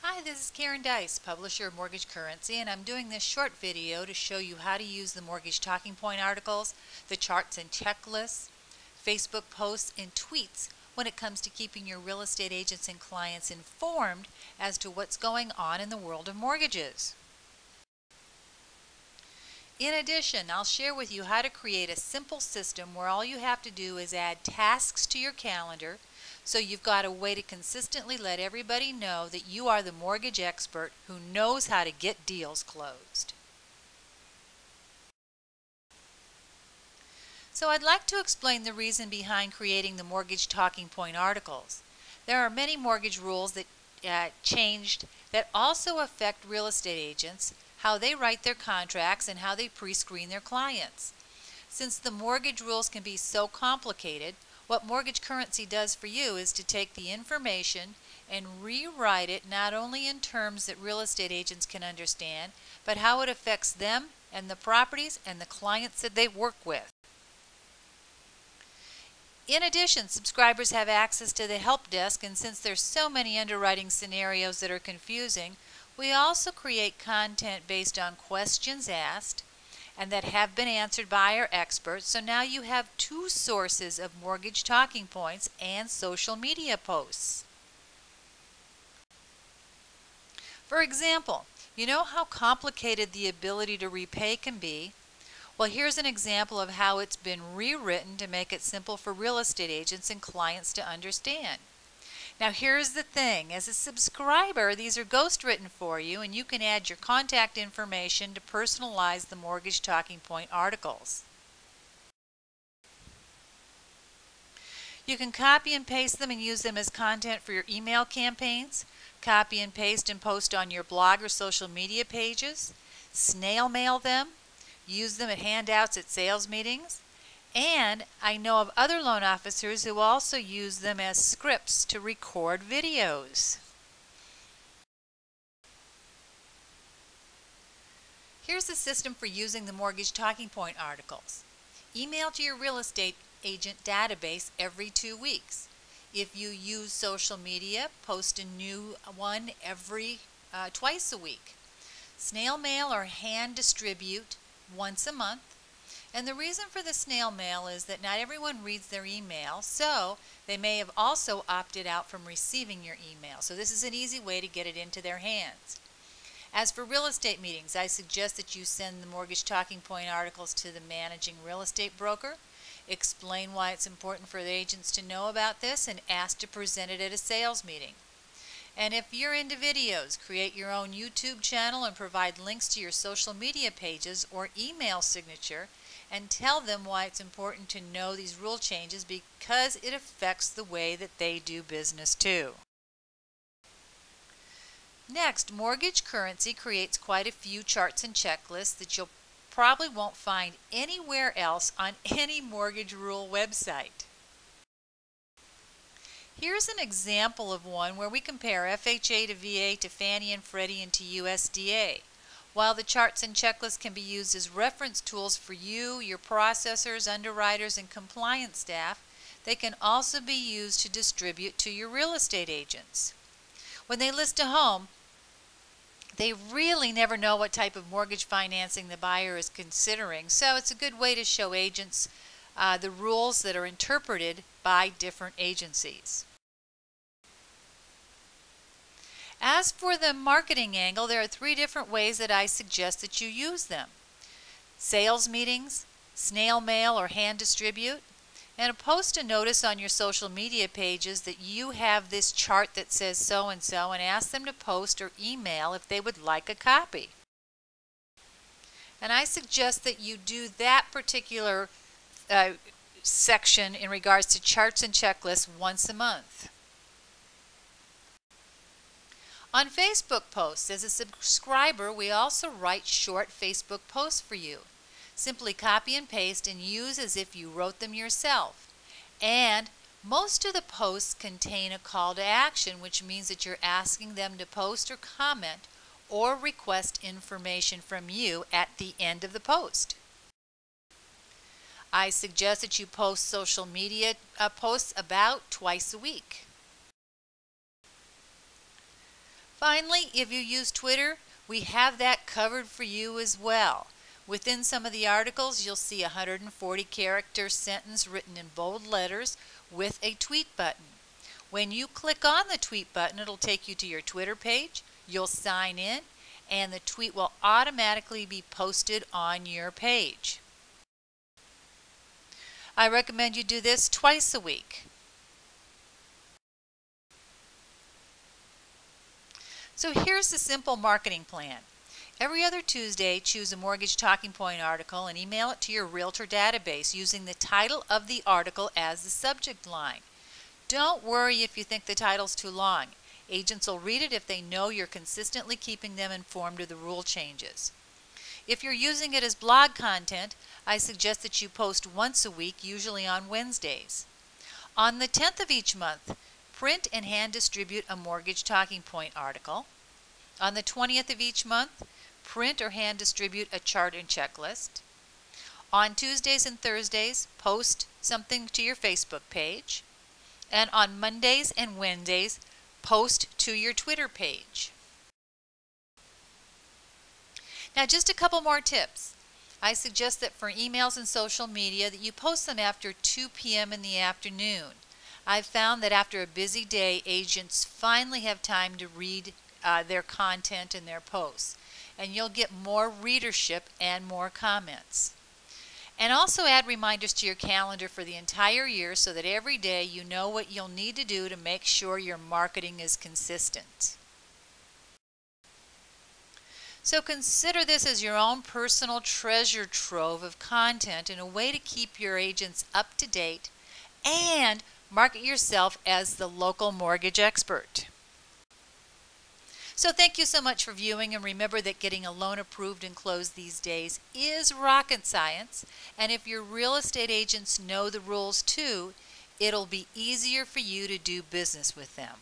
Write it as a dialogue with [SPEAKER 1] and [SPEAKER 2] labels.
[SPEAKER 1] Hi, this is Karen Dice, publisher of Mortgage Currency, and I'm doing this short video to show you how to use the Mortgage Talking Point articles, the charts and checklists, Facebook posts, and tweets when it comes to keeping your real estate agents and clients informed as to what's going on in the world of mortgages. In addition, I'll share with you how to create a simple system where all you have to do is add tasks to your calendar, so you've got a way to consistently let everybody know that you are the mortgage expert who knows how to get deals closed. So I'd like to explain the reason behind creating the Mortgage Talking Point articles. There are many mortgage rules that changed that also affect real estate agents, how they write their contracts, and how they pre-screen their clients. Since the mortgage rules can be so complicated, what Mortgage Currency does for you is to take the information and rewrite it not only in terms that real estate agents can understand, but how it affects them and the properties and the clients that they work with. In addition, subscribers have access to the help desk, and since there's so many underwriting scenarios that are confusing, we also create content based on questions asked and that have been answered by our experts. So now you have two sources of mortgage talking points and social media posts. For example, you know how complicated the ability to repay can be? Well, here's an example of how it's been rewritten to make it simple for real estate agents and clients to understand. Now here's the thing, as a subscriber, these are ghostwritten for you, and you can add your contact information to personalize the Mortgage Talking Point articles. You can copy and paste them and use them as content for your email campaigns, copy and paste and post on your blog or social media pages, snail mail them, use them at handouts at sales meetings, and I know of other loan officers who also use them as scripts to record videos. Here's the system for using the Mortgage Talking Point articles. Email to your real estate agent database every 2 weeks. If you use social media, post a new one twice a week. Snail mail or hand distribute once a month. And the reason for the snail mail is that not everyone reads their email, so they may have also opted out from receiving your email. So this is an easy way to get it into their hands. As for real estate meetings, I suggest that you send the Mortgage Talking Point articles to the managing real estate broker, explain why it's important for the agents to know about this, and ask to present it at a sales meeting. And if you're into videos, create your own YouTube channel and provide links to your social media pages or email signature, and tell them why it's important to know these rule changes because it affects the way that they do business too. Next, Mortgage Currency creates quite a few charts and checklists that you'll probably won't find anywhere else on any mortgage rule website. Here's an example of one where we compare FHA to VA to Fannie and Freddie and to USDA. While the charts and checklists can be used as reference tools for you, your processors, underwriters, and compliance staff, they can also be used to distribute to your real estate agents. When they list a home, they really never know what type of mortgage financing the buyer is considering, so it's a good way to show agents the rules that are interpreted by different agencies. As for the marketing angle, there are 3 different ways that I suggest that you use them. Sales meetings, snail mail or hand distribute, and post a notice on your social media pages that you have this chart that says so and so, and ask them to post or email if they would like a copy. And I suggest that you do that particular section in regards to charts and checklists once a month. On Facebook posts, as a subscriber, we also write short Facebook posts for you. Simply copy and paste and use as if you wrote them yourself. And most of the posts contain a call to action, which means that you're asking them to post or comment or request information from you at the end of the post. I suggest that you post social media posts about twice a week. Finally, if you use Twitter, we have that covered for you as well. Within some of the articles, you'll see a 140-character sentence written in bold letters with a tweet button. When you click on the tweet button, it'll take you to your Twitter page. You'll sign in, and the tweet will automatically be posted on your page. I recommend you do this twice a week. So here's the simple marketing plan. Every other Tuesday, choose a Mortgage Talking Point article and email it to your Realtor database using the title of the article as the subject line. Don't worry if you think the title's too long. Agents will read it if they know you're consistently keeping them informed of the rule changes. If you're using it as blog content, I suggest that you post once a week, usually on Wednesdays. On the 10th of each month, print and hand distribute a Mortgage Talking Point article. On the 20th of each month, print or hand distribute a chart and checklist. On Tuesdays and Thursdays, post something to your Facebook page. And on Mondays and Wednesdays, post to your Twitter page. Now, just a couple more tips. I suggest that for emails and social media that you post them after 2 p.m. in the afternoon. I've found that after a busy day, agents finally have time to read their content and their posts, and you'll get more readership and more comments. And also add reminders to your calendar for the entire year so that every day you know what you'll need to do to make sure your marketing is consistent. So consider this as your own personal treasure trove of content and a way to keep your agents up to date and market yourself as the local mortgage expert. So thank you so much for viewing, and remember that getting a loan approved and closed these days is rocket science, and if your real estate agents know the rules too, it'll be easier for you to do business with them.